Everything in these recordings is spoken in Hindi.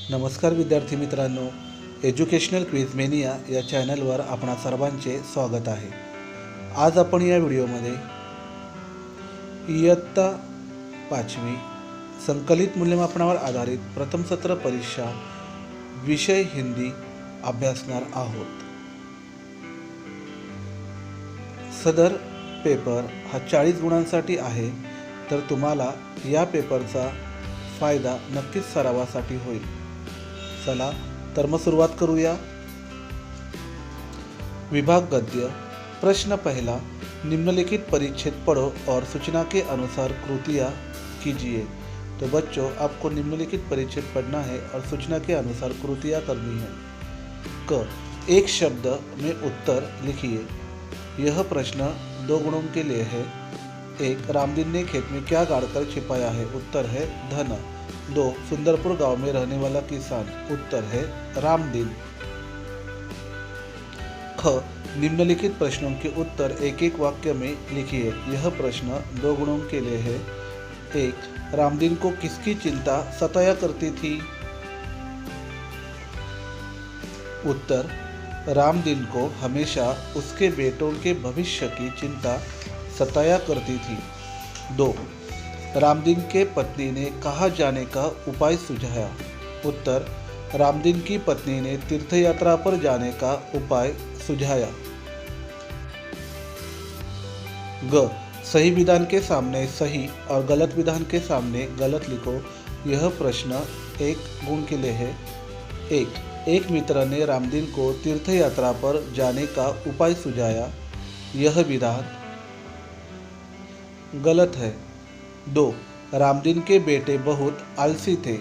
नमस्कार विद्यार्थी मित्रांनो, एज्युकेशनल क्विज मेनिया या चॅनलवर आपणा सर्वांचे स्वागत आहे। आज आपण या व्हिडिओमध्ये इयत्ता 5वी संकलित मूल्यमापनावर आधारित प्रथम सत्र परीक्षा विषय हिंदी अभ्यासणार आहोत। सदर पेपर हा 40 गुणांसाठी आहे, तर तुम्हाला या पेपरचा फायदा नक्कीच सरावासाठी होईल। चला तर मग सुरुवात करूया। विभाग गद्य। प्रश्न पहला, निम्नलिखित परिच्छेद पढ़ो और सूचना के अनुसार कृतियाँ कीजिए। तो बच्चों, आपको निम्नलिखित परिच्छेद पढ़ना है और सूचना के अनुसार कृतियाँ करनी है। क, एक शब्द में उत्तर लिखिए। यह प्रश्न 2 गुणों के लिए है। 1, रामदीन ने खेत में क्या गाड़कर छिपाया है? उत्तर है धन। 2, सुंदरपुर गांव में रहने वाला किसान। उत्तर है रामदीन। ख, निम्नलिखित प्रश्नों के उत्तर एक एक वाक्य में लिखिए। यह प्रश्न 2 गुणों के लिए है। 1, रामदीन को किसकी चिंता सताया करती थी? उत्तर, रामदीन को हमेशा उसके बेटों के भविष्य की चिंता सताया करती थी। 2, रामदीन के पत्नी ने कहाँ जाने का उपाय सुझाया? उत्तर, रामदीन की पत्नी ने तीर्थ यात्रा पर जाने का उपाय सुझाया। ग, सही विधान के सामने सही और गलत विधान के सामने गलत लिखो। यह प्रश्न 1 गुण के लिए है। 1, मित्र ने रामदीन को तीर्थ यात्रा पर जाने का उपाय सुझाया। यह विधान गलत है। 2, रामदीन के बेटे बहुत आलसी थे।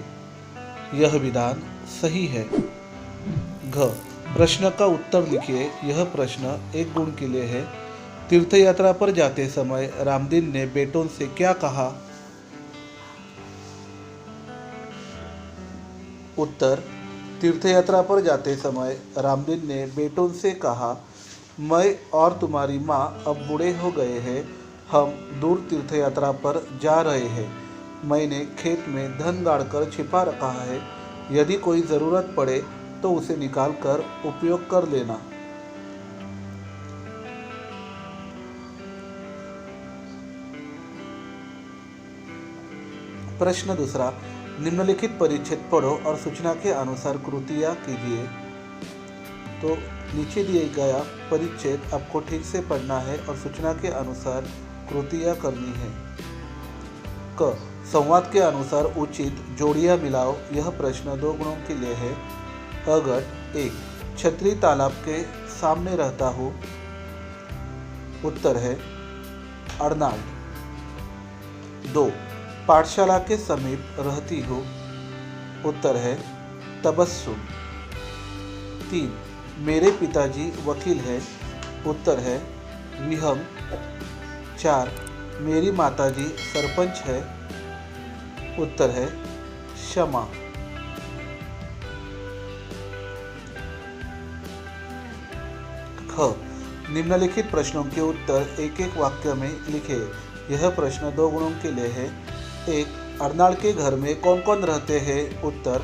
यह विधान सही है। घ, प्रश्न का उत्तर लिखिए। यह प्रश्न 1 गुण के लिए है। तीर्थ यात्रा पर जाते समय रामदीन ने बेटों से क्या कहा? उत्तर, तीर्थ यात्रा पर जाते समय रामदीन ने बेटों से कहा, मैं और तुम्हारी माँ अब बूढ़े हो गए हैं, हम दूर तीर्थ यात्रा पर जा रहे हैं। मैंने खेत में धन गाड़कर छिपा रखा है, यदि कोई ज़रूरत पड़े तो उसे निकाल कर उपयोग कर लेना। प्रश्न दूसरा, निम्नलिखित परिच्छेद पढ़ो और सूचना के अनुसार कृतियाँ कीजिए। तो नीचे दिए गया परिच्छेद आपको ठीक से पढ़ना है और सूचना के अनुसार कृतियाँ करनी है। क, संवाद के अनुसार उचित जोड़ियाँ मिलाओ। यह प्रश्न 2 गुणों के लिए है। अगट 1, छतरी तालाब के सामने रहता हूँ। उत्तर है अर्नाल्ड। 2, पाठशाला के समीप रहती हूँ। उत्तर है तबस्सुम। 3, मेरे पिताजी वकील हैं। उत्तर है विहंग। 4, मेरी माताजी सरपंच है। उत्तर है क्षमा। ख, निम्नलिखित प्रश्नों के उत्तर एक एक वाक्य में लिखे। यह प्रश्न 2 गुणों के लिए है। 1, अर्नाल के घर में कौन कौन रहते हैं? उत्तर,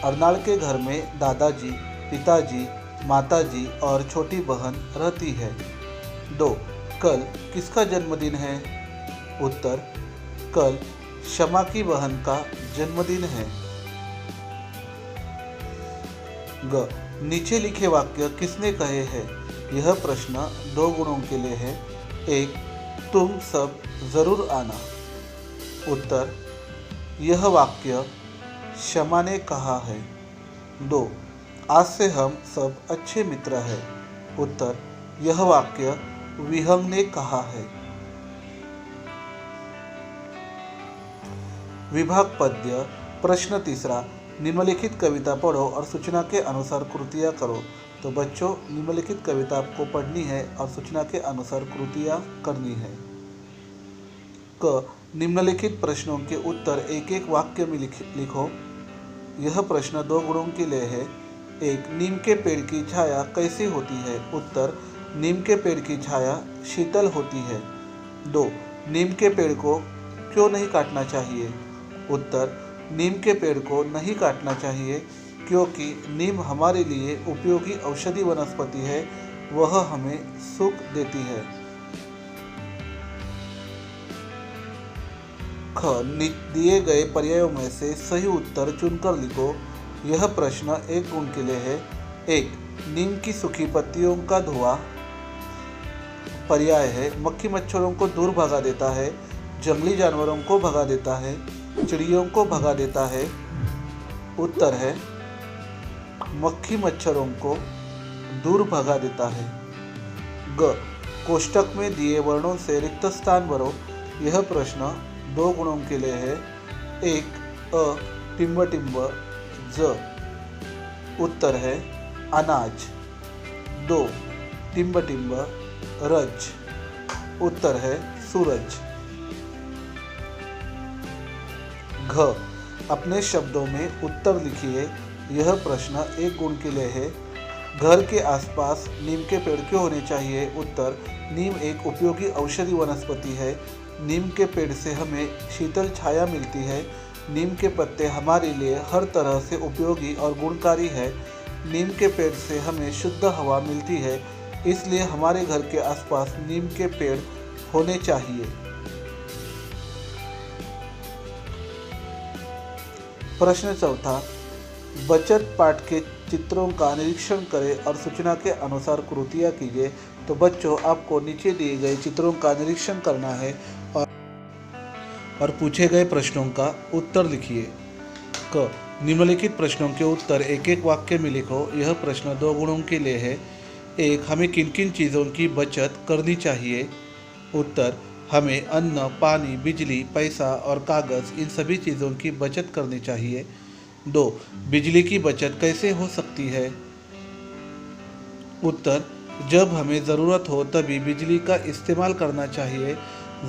अर्नाल के घर में दादाजी, पिताजी, माताजी और छोटी बहन रहती है। 2, कल किसका जन्मदिन है? उत्तर, कल क्षमा की बहन का जन्मदिन है। ग, नीचे लिखे वाक्य किसने कहे हैं? यह प्रश्न 2 गुणों के लिए है। 1, तुम सब जरूर आना। उत्तर, यह वाक्य क्षमा ने कहा है। 2, आज से हम सब अच्छे मित्र हैं। उत्तर, यह वाक्य विहंग ने कहा है। विभाग पद्य। प्रश्न तीसरा, निम्नलिखित कविता पढ़ो और सूचना के अनुसार कृतियाँ करो। तो बच्चों, निम्नलिखित कविता आपको पढ़नी है और सूचना के अनुसार कृतियाँ करनी है। क, निम्नलिखित प्रश्नों के उत्तर एक एक वाक्य में लिखो। यह प्रश्न 2 गुणों के लिए है। 1, नीम के पेड़ की छाया कैसी होती है? उत्तर, नीम के पेड़ की छाया शीतल होती है। 2, नीम के पेड़ को क्यों नहीं काटना चाहिए? उत्तर, नीम के पेड़ को नहीं काटना चाहिए क्योंकि नीम हमारे लिए उपयोगी औषधि वनस्पति है, वह हमें सुख देती है। ख, दिए गए पर्यायों में से सही उत्तर चुनकर लिखो। यह प्रश्न एक गुण के लिए है। 1. नीम की सूखी पत्तियों का धुआं। पर्याय है मक्खी मच्छरों को दूर भगा देता है, जंगली जानवरों को भगा देता है, चिड़ियों को भगा देता है। उत्तर है मक्खी मच्छरों को दूर भगा देता है। ग, कोष्टक में दिए वर्णों से रिक्त स्थान भरो। यह प्रश्न 2 गुणों के लिए है। 1. अ, टिम्ब टिम्ब। ज, उत्तर है अनाज। 2. टिम्ब टिम्ब। रज, उत्तर है सूरज। घ, अपने शब्दों में उत्तर लिखिए। यह प्रश्न 1 गुण के लिए है। घर के आसपास नीम के पेड़ क्यों होने चाहिए? उत्तर, नीम एक उपयोगी औषधि वनस्पति है। नीम के पेड़ से हमें शीतल छाया मिलती है। नीम के पत्ते हमारे लिए हर तरह से उपयोगी और गुणकारी है। नीम के पेड़ से हमें शुद्ध हवा मिलती है, इसलिए हमारे घर के आसपास नीम के पेड़ होने चाहिए। प्रश्न चौथा, बचत पाठ के चित्रों का निरीक्षण करें और सूचना के अनुसार कृतियाँ कीजिए। तो बच्चों, आपको नीचे दिए गए चित्रों का निरीक्षण करना है और पूछे गए प्रश्नों का उत्तर लिखिए। क, निम्नलिखित प्रश्नों के उत्तर एक एक वाक्य में लिखो। यह प्रश्न 2 गुणों के लिए है। 1. हमें किन किन चीज़ों की बचत करनी चाहिए? उत्तर, हमें अन्न, पानी, बिजली, पैसा और कागज़, इन सभी चीज़ों की बचत करनी चाहिए। 2. बिजली की बचत कैसे हो सकती है? उत्तर, जब हमें ज़रूरत हो तभी बिजली का इस्तेमाल करना चाहिए।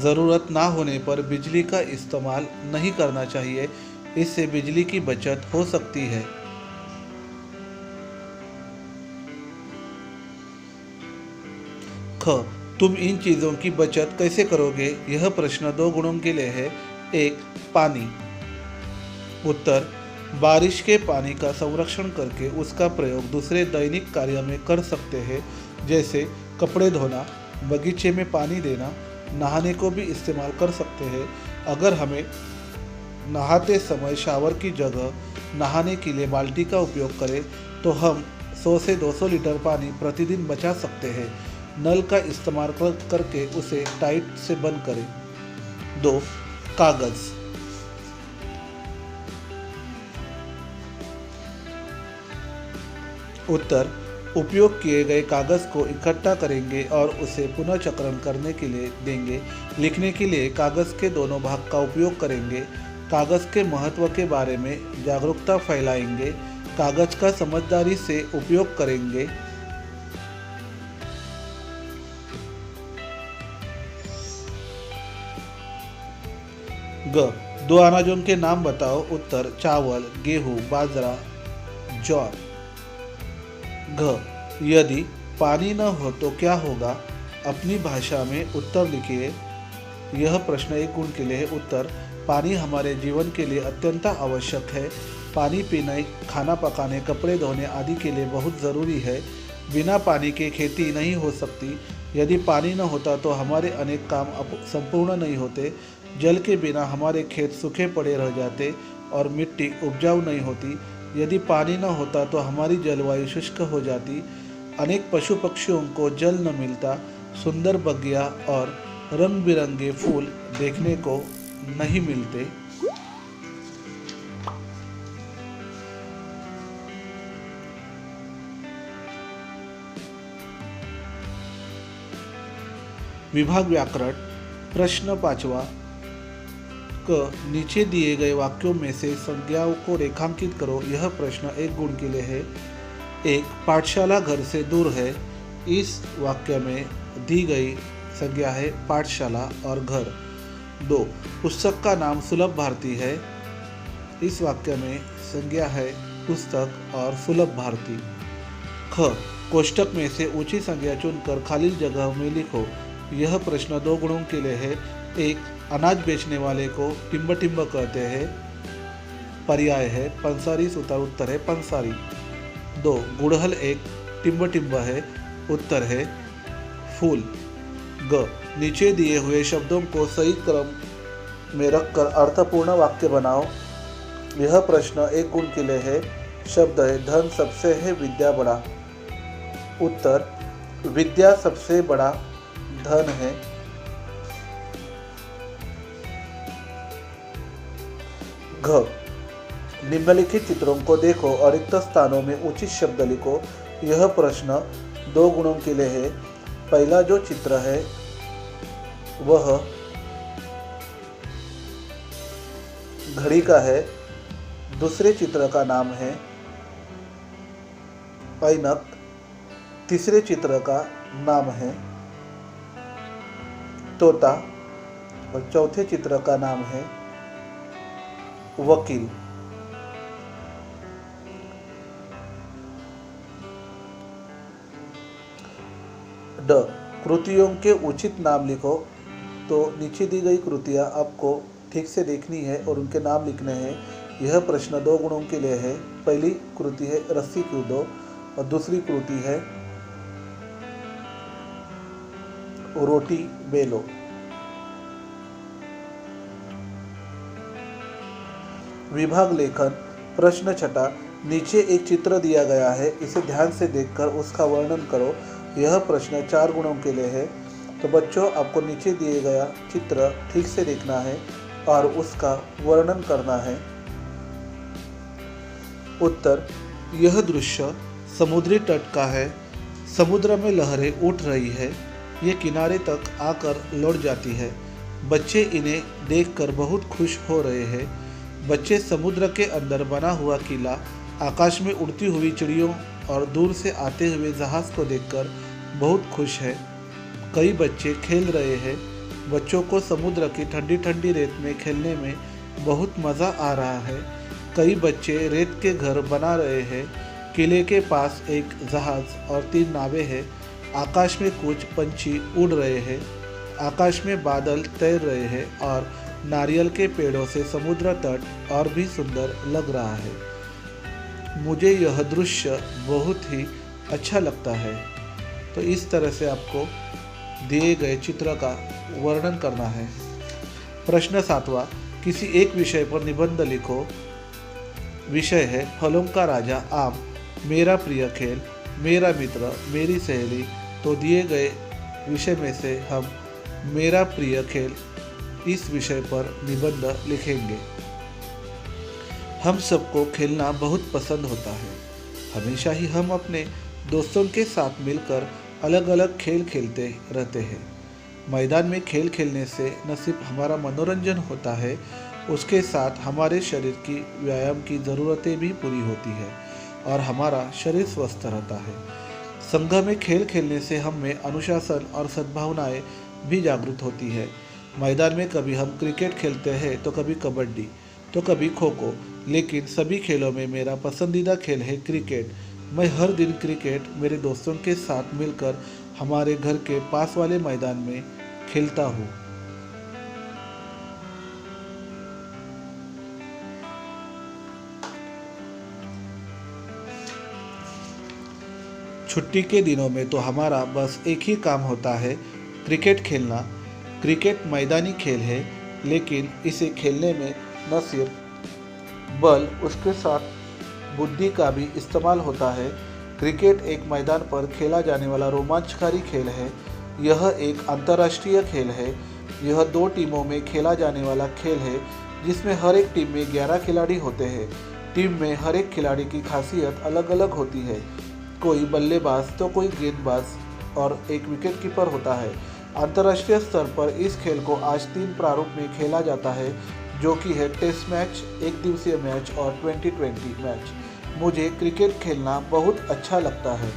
ज़रूरत ना होने पर बिजली का इस्तेमाल नहीं करना चाहिए, इससे बिजली की बचत हो सकती है। ख, तुम इन चीज़ों की बचत कैसे करोगे? यह प्रश्न 2 गुणों के लिए है। 1. पानी। उत्तर, बारिश के पानी का संरक्षण करके उसका प्रयोग दूसरे दैनिक कार्य में कर सकते हैं, जैसे कपड़े धोना, बगीचे में पानी देना, नहाने को भी इस्तेमाल कर सकते हैं। अगर हमें नहाते समय शावर की जगह नहाने के लिए बाल्टी का उपयोग करें तो हम 100 से 200 लीटर पानी प्रतिदिन बचा सकते हैं। नल का इस्तेमाल करके उसे टाइट से बंद करें। 2. कागज़। उत्तर, उपयोग किए गए कागज़ को इकट्ठा करेंगे और उसे पुनः चक्रण करने के लिए देंगे। लिखने के लिए कागज़ के दोनों भाग का उपयोग करेंगे। कागज़ के महत्व के बारे में जागरूकता फैलाएंगे। कागज़ का समझदारी से उपयोग करेंगे। ग, 2 अनाजों के नाम बताओ। उत्तर, चावल, गेहूँ, बाजरा, ज्वार। घ, यदि पानी न हो तो क्या होगा? अपनी भाषा में उत्तर लिखिए। यह प्रश्न 1 गुण के लिए है। उत्तर, पानी हमारे जीवन के लिए अत्यंत आवश्यक है। पानी पीने, खाना पकाने, कपड़े धोने आदि के लिए बहुत ज़रूरी है। बिना पानी के खेती नहीं हो सकती। यदि पानी न होता तो हमारे अनेक काम संपूर्ण नहीं होते। जल के बिना हमारे खेत सूखे पड़े रह जाते और मिट्टी उपजाऊ नहीं होती। यदि पानी न होता तो हमारी जलवायु शुष्क हो जाती। अनेक पशु पक्षियों को जल न मिलता। सुंदर बगिया और रंग बिरंगे फूल देखने को नहीं मिलते। विभाग व्याकरण। प्रश्न 5वां। क, नीचे दिए गए वाक्यों में से संज्ञाओं को रेखांकित करो। यह प्रश्न 1 गुण के लिए है। 1. पाठशाला घर से दूर है। इस वाक्य में दी गई संज्ञा है पाठशाला और घर। 2. पुस्तक का नाम सुलभ भारती है। इस वाक्य में संज्ञा है पुस्तक और सुलभ भारती। ख, कोष्टक में से ऊंची संज्ञा चुनकर खाली जगह में लिखो। यह प्रश्न 2 गुणों के लिए है। 1. अनाज बेचने वाले को टिम्ब टिम्ब कहते हैं। पर्याय है पंसारी सुतार, उत्तर है पंसारी। 2 गुड़हल एक टिम्ब है, उत्तर है फूल। ग नीचे दिए हुए शब्दों को सही क्रम में रखकर अर्थपूर्ण वाक्य बनाओ। यह प्रश्न 1 गुण के लिए है। शब्द है धन सबसे है, विद्या बड़ा। उत्तर विद्या सबसे बड़ा धन है। घ निम्नलिखित चित्रों को देखो और रिक्त स्थानों में उचित शब्द लिखो। यह प्रश्न 2 गुणों के लिए है। पहला जो चित्र है वह घड़ी का है। दूसरे चित्र का नाम है ऐनक। तीसरे चित्र का नाम है तोता और चौथे चित्र का नाम है वकील। ड कृतियों के उचित नाम लिखो। तो नीचे दी गई कृतियां आपको ठीक से देखनी है और उनके नाम लिखने हैं। यह प्रश्न 2 गुणों के लिए है। पहली कृति है रस्सी कूदो और दूसरी कृति है रोटी बेलो। विभाग लेखन प्रश्न 6 नीचे एक चित्र दिया गया है, इसे ध्यान से देखकर उसका वर्णन करो। यह प्रश्न 4 गुणों के लिए है। तो बच्चों आपको नीचे दिए गया चित्र ठीक से देखना है और उसका वर्णन करना है। उत्तर यह दृश्य समुद्री तट का है। समुद्र में लहरें उठ रही है। ये किनारे तक आकर लौट जाती है। बच्चे इन्हें देखकर बहुत खुश हो रहे हैं। बच्चे समुद्र के अंदर बना हुआ किला, आकाश में उड़ती हुई चिड़ियों और दूर से आते हुए जहाज को देखकर बहुत खुश है। कई बच्चे खेल रहे हैं। बच्चों को समुद्र की ठंडी ठंडी रेत में खेलने में बहुत मज़ा आ रहा है। कई बच्चे रेत के घर बना रहे हैं। किले के पास एक जहाज और 3 नावें हैं। आकाश में कुछ पंछी उड़ रहे हैं। आकाश में बादल तैर रहे हैं और नारियल के पेड़ों से समुद्र तट और भी सुंदर लग रहा है। मुझे यह दृश्य बहुत ही अच्छा लगता है। तो इस तरह से आपको दिए गए चित्र का वर्णन करना है। प्रश्न 7वां किसी एक विषय पर निबंध लिखो। विषय है फलों का राजा आम, मेरा प्रिय खेल, मेरा मित्र, मेरी सहेली। तो दिए गए विषय में से हम मेरा प्रिय खेल इस विषय पर निबंध लिखेंगे। हम सबको खेलना बहुत पसंद होता है। हमेशा ही हम अपने दोस्तों के साथ मिलकर अलग अलग खेल खेलते रहते हैं। मैदान में खेल खेलने से न सिर्फ हमारा मनोरंजन होता है, उसके साथ हमारे शरीर की व्यायाम की ज़रूरतें भी पूरी होती है और हमारा शरीर स्वस्थ रहता है। संघ में खेल खेलने से हम में अनुशासन और सद्भावनाएं भी जागृत होती है। मैदान में कभी हम क्रिकेट खेलते हैं, तो कभी कबड्डी, तो कभी खो खो, लेकिन सभी खेलों में मेरा पसंदीदा खेल है क्रिकेट। मैं हर दिन क्रिकेट मेरे दोस्तों के साथ मिलकर हमारे घर के पास वाले मैदान में खेलता हूँ। छुट्टी के दिनों में तो हमारा बस एक ही काम होता है, क्रिकेट खेलना। क्रिकेट मैदानी खेल है, लेकिन इसे खेलने में न सिर्फ बल, उसके साथ बुद्धि का भी इस्तेमाल होता है। क्रिकेट एक मैदान पर खेला जाने वाला रोमांचकारी खेल है। यह एक अंतर्राष्ट्रीय खेल है। यह 2 टीमों में खेला जाने वाला खेल है, जिसमें हर एक टीम में 11 खिलाड़ी होते हैं। टीम में हर एक खिलाड़ी की खासियत अलग अलग होती है। कोई बल्लेबाज तो कोई गेंदबाज और एक विकेट कीपर होता है। अंतर्राष्ट्रीय स्तर पर इस खेल को आज 3 प्रारूप में खेला जाता है, जो कि है टेस्ट मैच, एक दिवसीय मैच और T20 मैच। मुझे क्रिकेट खेलना बहुत अच्छा लगता है।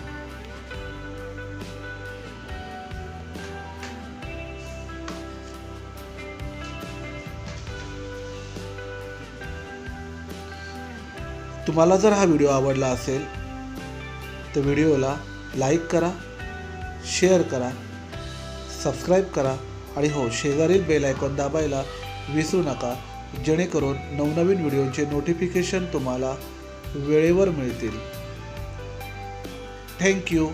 तुम्हाला जर हा व्हिडिओ आवडला असेल तर व्हिडिओला लाईक करा, शेअर करा, सबस्क्राईब करा आणि हो, शेजारील बेल आयकॉन दाबायला विसरू नका, जेणेकरून नवनवीन व्हिडिओचे नोटिफिकेशन तुम्हाला वेळेवर मिळतील. Thank you.